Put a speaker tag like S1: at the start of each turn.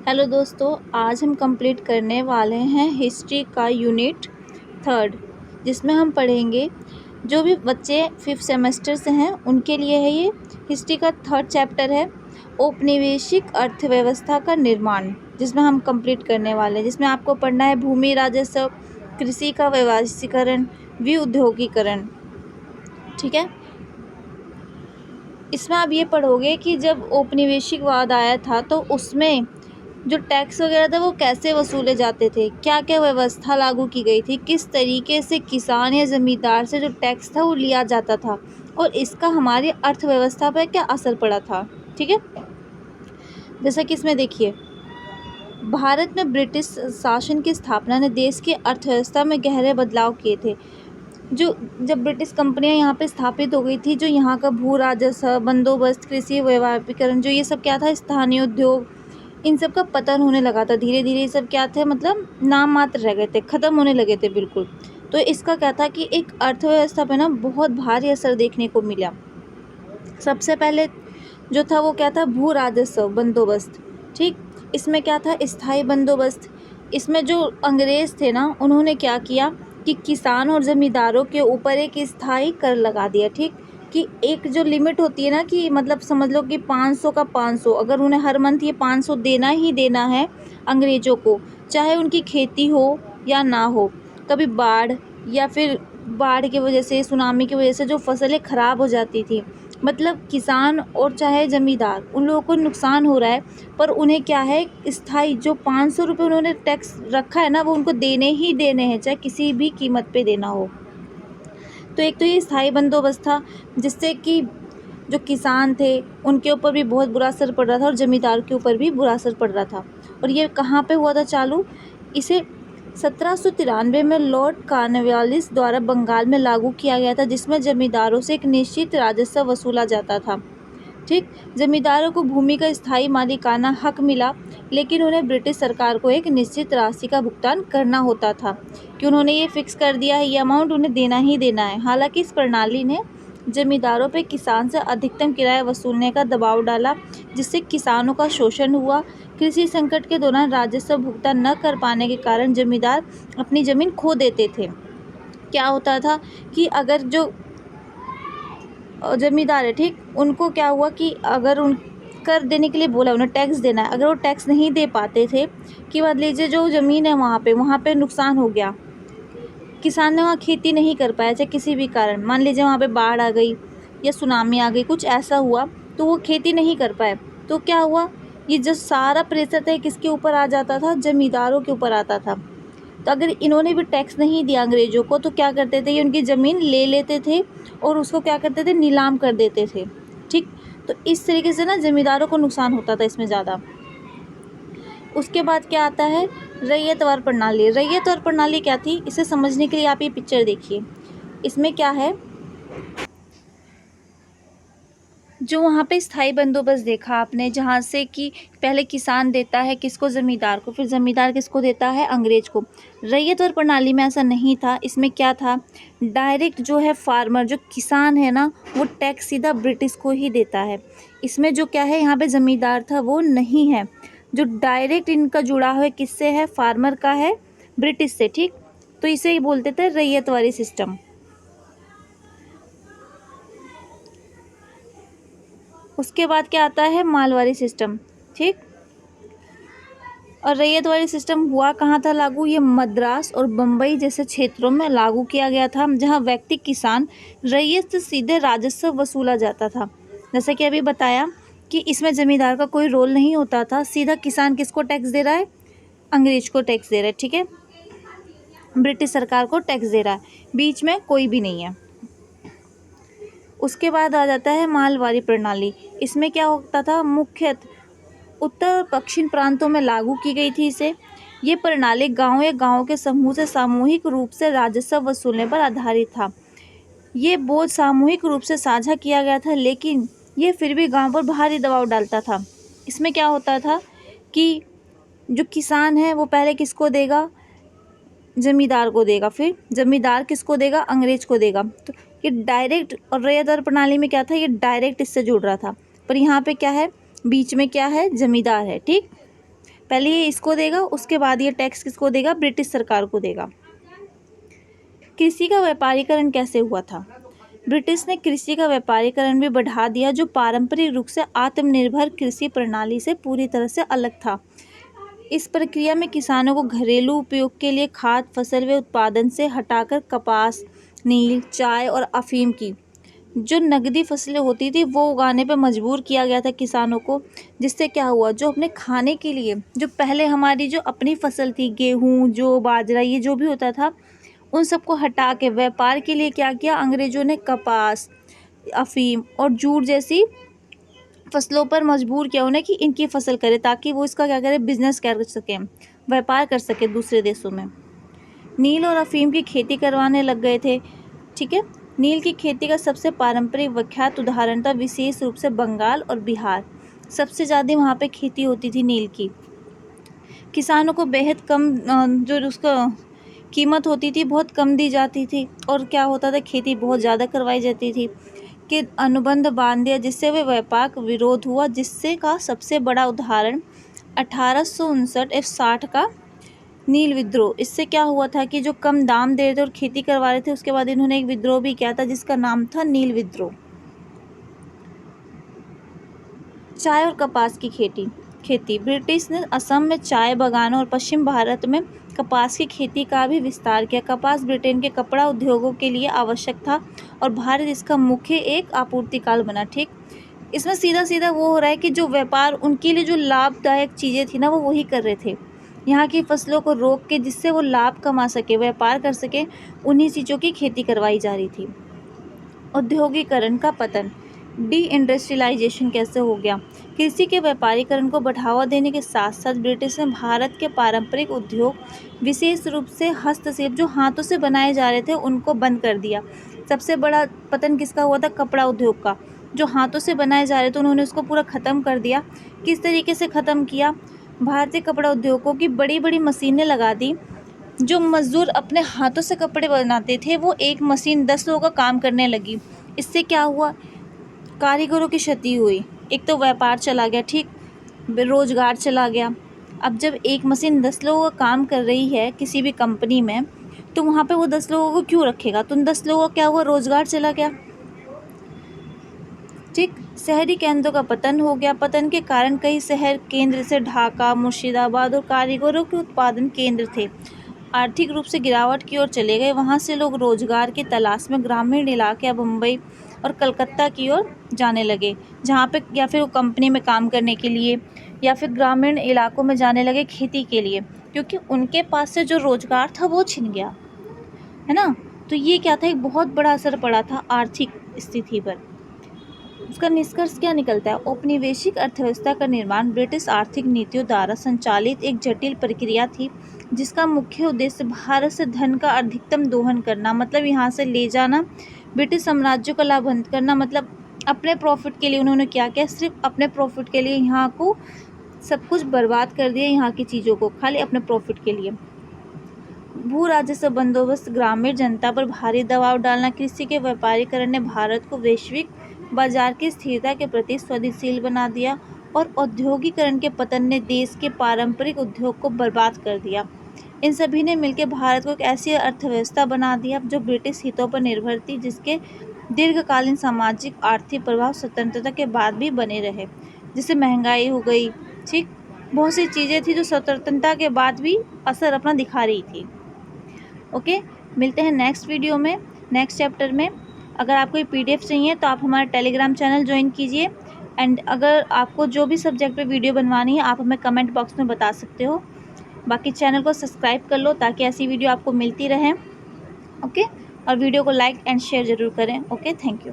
S1: Hello दोस्तों, आज हम कंप्लीट करने वाले हैं हिस्ट्री का यूनिट 3, जिसमें हम पढ़ेंगे जो भी बच्चे 5th सेमेस्टर से हैं उनके लिए है। ये हिस्ट्री का 3rd चैप्टर है, औपनिवेशिक अर्थव्यवस्था का निर्माण, जिसमें हम कंप्लीट करने वाले हैं। जिसमें आपको पढ़ना है भूमि राजस्व, कृषि का व्यवसायीकरण, विउद्योगीकरण। ठीक है, इसमें आप ये पढ़ोगे कि जब औपनिवेशिकवाद आया था तो उसमें जो टैक्स वगैरह था वो कैसे वसूले जाते थे, क्या क्या व्यवस्था लागू की गई थी, किस तरीके से किसान या ज़मींदार से जो टैक्स था वो लिया जाता था और इसका हमारी अर्थव्यवस्था पर क्या असर पड़ा था। ठीक है, जैसा कि इसमें देखिए, भारत में ब्रिटिश शासन की स्थापना ने देश की अर्थव्यवस्था में गहरे बदलाव किए थे। जब ब्रिटिश कंपनियां यहाँ पे स्थापित हो गई थी, जो यहाँ का भू राजस्व, बंदोबस्त, कृषि व्यापारीकरण, जो ये सब क्या था, स्थानीय उद्योग, इन सब का पतन होने लगा था। धीरे धीरे ये सब क्या थे, मतलब नाम मात्र रह गए थे, ख़त्म होने लगे थे बिल्कुल। तो इसका क्या था कि एक अर्थव्यवस्था पे ना बहुत भारी असर देखने को मिला। सबसे पहले जो था वो क्या था, भू राजस्व बंदोबस्त। ठीक, इसमें क्या था, स्थायी बंदोबस्त। इसमें जो अंग्रेज़ थे ना, उन्होंने क्या किया कि किसान और ज़मींदारों के ऊपर एक स्थायी कर लगा दिया। ठीक, कि एक जो लिमिट होती है ना, कि मतलब समझ लो कि 500 का 500, अगर उन्हें हर मंथ ये 500 देना ही देना है अंग्रेज़ों को, चाहे उनकी खेती हो या ना हो। कभी बाढ़ की वजह से, सुनामी की वजह से जो फसलें ख़राब हो जाती थी, मतलब किसान और चाहे ज़मींदार, उन लोगों को नुकसान हो रहा है, पर उन्हें क्या है, स्थायी जो 500 रुपये उन्होंने टैक्स रखा है ना, वो उनको देने ही देने हैं, चाहे किसी भी कीमत पे देना हो। तो एक तो ये स्थायी बंदोबस्त था, जिससे कि जो किसान थे उनके ऊपर भी बहुत बुरा असर पड़ रहा था और ज़मींदार के ऊपर भी बुरा असर पड़ रहा था। और ये कहाँ पे हुआ था चालू, इसे 1793 में लॉर्ड कॉर्नवालिस द्वारा बंगाल में लागू किया गया था, जिसमें ज़मींदारों से एक निश्चित राजस्व वसूला जाता था। ठीक, ज़मींदारों को भूमि का स्थायी मालिकाना हक मिला, लेकिन उन्हें ब्रिटिश सरकार को एक निश्चित राशि का भुगतान करना होता था, कि उन्होंने ये फिक्स कर दिया है, ये अमाउंट उन्हें देना ही देना है। हालांकि इस प्रणाली ने ज़मींदारों पर किसान से अधिकतम किराया वसूलने का दबाव डाला, जिससे किसानों का शोषण हुआ। कृषि संकट के दौरान राजस्व भुगतान न कर पाने के कारण ज़मींदार अपनी ज़मीन खो देते थे। क्या होता था कि अगर जो ज़मींदार है, ठीक, उनको क्या हुआ कि अगर उन कर देने के लिए बोला, उन्हें टैक्स देना है, अगर वो टैक्स नहीं दे पाते थे, कि मान लीजिए जो ज़मीन है वहाँ पे नुकसान हो गया, किसान ने वहाँ खेती नहीं कर पाया, चाहे किसी भी कारण, मान लीजिए वहाँ पे बाढ़ आ गई या सुनामी आ गई, कुछ ऐसा हुआ, तो वो खेती नहीं कर पाए, तो क्या हुआ, ये जो सारा प्रेशर था किसके ऊपर आ जाता था, ज़मींदारों के ऊपर आता था। तो अगर इन्होंने भी टैक्स नहीं दिया अंग्रेज़ों को, तो क्या करते थे, ये उनकी ज़मीन ले लेते थे और उसको क्या करते थे, नीलाम कर देते थे। ठीक, तो इस तरीके से ना ज़मींदारों को नुकसान होता था इसमें ज़्यादा। उसके बाद क्या आता है, रैयतवार प्रणाली। रैयतवार प्रणाली क्या थी, इसे समझने के लिए आप ये पिक्चर देखिए। इसमें क्या है, जो वहाँ पे स्थायी बंदोबस्त देखा आपने, जहाँ से कि पहले किसान देता है किसको, ज़मींदार को, फिर ज़मींदार किसको देता है, अंग्रेज को। रैयत और प्रणाली में ऐसा नहीं था। इसमें क्या था, डायरेक्ट जो है फार्मर, जो किसान है ना, वो टैक्स सीधा ब्रिटिश को ही देता है। इसमें जो क्या है, यहाँ पे ज़मींदार था वो नहीं है, जो डायरेक्ट इनका जुड़ा हुआ किससे है, फार्मर का है, ब्रिटिश से। ठीक, तो इसे ही बोलते थे रैयतवारी सिस्टम। उसके बाद क्या आता है, मालवारी सिस्टम। ठीक, और रैयतवारी सिस्टम हुआ कहाँ था लागू, ये मद्रास और बम्बई जैसे क्षेत्रों में लागू किया गया था, जहाँ व्यक्ति किसान रैयत से सीधे राजस्व वसूला जाता था। जैसे कि अभी बताया कि इसमें ज़मींदार का कोई रोल नहीं होता था, सीधा किसान किसको टैक्स दे रहा है, अंग्रेज को टैक्स दे रहा है। ठीक है, ब्रिटिश सरकार को टैक्स दे रहा है, बीच में कोई भी नहीं है। उसके बाद आ जाता है मालवारी प्रणाली। इसमें क्या होता था, मुख्यतः उत्तर और पश्चिम प्रांतों में लागू की गई थी इसे। ये प्रणाली गांव या गांव के समूह से सामूहिक रूप से राजस्व वसूलने पर आधारित था। ये बोझ सामूहिक रूप से साझा किया गया था, लेकिन ये फिर भी गांव पर भारी दबाव डालता था। इसमें क्या होता था कि जो किसान है वो पहले किसको देगा, ज़मींदार को देगा, फिर ज़मींदार किसको देगा, अंग्रेज को देगा। तो ये डायरेक्ट, और रैयतवार प्रणाली में क्या था, ये डायरेक्ट इससे जुड़ रहा था, पर यहाँ पे क्या है, बीच में क्या है, ज़मींदार है। ठीक, पहले ये इसको देगा, उसके बाद ये टैक्स किसको देगा? ब्रिटिश सरकार को देगा। कृषि का व्यापारीकरण कैसे हुआ था? ब्रिटिश ने कृषि का व्यापारीकरण भी बढ़ा दिया, जो पारंपरिक रूप से आत्मनिर्भर कृषि प्रणाली से पूरी तरह से अलग था। इस प्रक्रिया में किसानों को घरेलू उपयोग के लिए खाद फसल व उत्पादन से हटाकर कपास, नील, चाय और अफीम की जो नकदी फसलें होती थी वो उगाने पर मजबूर किया गया था किसानों को। जिससे क्या हुआ, जो अपने खाने के लिए, जो पहले हमारी जो अपनी फसल थी, गेहूँ, जो बाजरा, ये जो भी होता था, उन सबको हटा के व्यापार के लिए क्या किया अंग्रेज़ों ने? कपास, अफीम और जूट जैसी फसलों पर मजबूर किया उन्हें कि इनकी फसल करें, ताकि वो इसका क्या करें? बिजनेस कर सकें, व्यापार कर सकें दूसरे देशों में। नील और अफीम की खेती करवाने लग गए थे। ठीक है, नील की खेती का सबसे पारंपरिक विख्यात उदाहरण था विशेष रूप से बंगाल और बिहार। सबसे ज़्यादा वहाँ पे खेती होती थी नील की। किसानों को बेहद कम जो उसका कीमत होती थी बहुत कम दी जाती थी, और क्या होता था, खेती बहुत ज़्यादा करवाई जाती थी कि अनुबंध बांध दिया, जिससे वे व्यापार का विरोध हुआ। जिससे का सबसे बड़ा उदाहरण 1859 या 60 का नील विद्रोह। इससे क्या हुआ था कि जो कम दाम दे रहे थे और खेती करवा रहे थे, उसके बाद इन्होंने एक विद्रोह भी किया था जिसका नाम था नील विद्रोह। चाय और कपास की खेती ब्रिटिश ने असम में चाय बागानों और पश्चिम भारत में कपास की खेती का भी विस्तार किया। कपास ब्रिटेन के कपड़ा उद्योगों के लिए आवश्यक था और भारत इसका मुख्य एक आपूर्तिकाल बना। ठीक, इसमें सीधा सीधा वो हो रहा है कि जो व्यापार उनके लिए जो लाभदायक चीज़ें थी ना, वो वही कर रहे थे। यहाँ की फसलों को रोक के जिससे वो लाभ कमा सके, व्यापार कर सके, उन्हीं चीज़ों की खेती करवाई जा रही थी। औद्योगिकरण का पतन, डी इंडस्ट्रियलाइजेशन कैसे हो गया? कृषि के व्यापारीकरण को बढ़ावा देने के साथ साथ ब्रिटिश ने भारत के पारंपरिक उद्योग, विशेष रूप से हस्तशिल्प जो हाथों से बनाए जा रहे थे, उनको बंद कर दिया। सबसे बड़ा पतन किसका हुआ था? कपड़ा उद्योग का। जो हाथों से बनाए जा रहे थे उन्होंने उसको पूरा ख़त्म कर दिया। किस तरीके से ख़त्म किया? भारतीय कपड़ा उद्योगों की बड़ी बड़ी मशीनें लगा दी। जो मज़दूर अपने हाथों से कपड़े बनाते थे, वो एक मशीन 10 लोगों का काम करने लगी। इससे क्या हुआ? कारीगरों की क्षति हुई। एक तो व्यापार चला गया, ठीक, रोजगार चला गया। अब जब एक मशीन 10 लोगों का काम कर रही है किसी भी कंपनी में, तो वहाँ पे वो 10 लोगों को क्यों रखेगा? तो उन 10 लोगों का क्या हुआ? रोजगार चला गया। ठीक, शहरी केंद्रों का पतन हो गया। पतन के कारण कई शहर केंद्र से ढाका, मुर्शिदाबाद और कारीगरों के उत्पादन केंद्र थे, आर्थिक रूप से गिरावट की ओर चले गए। वहाँ से लोग रोजगार की तलाश में ग्रामीण इलाके या मुंबई और कलकत्ता की ओर जाने लगे, जहाँ पे या फिर वो कंपनी में काम करने के लिए, या फिर ग्रामीण इलाकों में जाने लगे खेती के लिए, क्योंकि उनके पास से जो रोजगार था वो छिन गया, है ना। तो ये क्या था, एक बहुत बड़ा असर पड़ा था आर्थिक स्थिति पर। उसका निष्कर्ष क्या निकलता है? औपनिवेशिक अर्थव्यवस्था का निर्माण ब्रिटिश आर्थिक नीतियों द्वारा संचालित एक जटिल प्रक्रिया थी, जिसका मुख्य उद्देश्य भारत से धन का अधिकतम दोहन करना, मतलब यहाँ से ले जाना, ब्रिटिश साम्राज्य का लाभ करना, मतलब अपने प्रॉफिट के लिए उन्होंने क्या किया? सिर्फ अपने प्रॉफिट के लिए यहाँ को सब कुछ बर्बाद कर दिया, यहाँ की चीज़ों को खाली अपने प्रॉफिट के लिए। भू राजस्व बंदोबस्त, ग्रामीण जनता पर भारी दबाव डालना। कृषि के व्यापारीकरण ने भारत को वैश्विक बाजार की स्थिरता के प्रति संवेदनशील बना दिया, और औद्योगिकरण के पतन ने देश के पारंपरिक उद्योग को बर्बाद कर दिया। इन सभी ने मिलकर भारत को एक ऐसी अर्थव्यवस्था बना दिया जो ब्रिटिश हितों पर निर्भर थी, जिसके दीर्घकालीन सामाजिक आर्थिक प्रभाव स्वतंत्रता के बाद भी बने रहे। जैसे महंगाई हो गई, ठीक, बहुत सी चीज़ें थी जो स्वतंत्रता के बाद भी असर अपना दिखा रही थी। ओके, मिलते हैं नेक्स्ट वीडियो में, नेक्स्ट चैप्टर में। अगर आपको ये PDF चाहिए तो आप हमारा टेलीग्राम चैनल ज्वाइन कीजिए, एंड अगर आपको जो भी सब्जेक्ट पे वीडियो बनवानी है आप हमें कमेंट बॉक्स में बता सकते हो। बाकी चैनल को सब्सक्राइब कर लो ताकि ऐसी वीडियो आपको मिलती रहे। ओके, और वीडियो को लाइक एंड शेयर ज़रूर करें। Okay, thank you.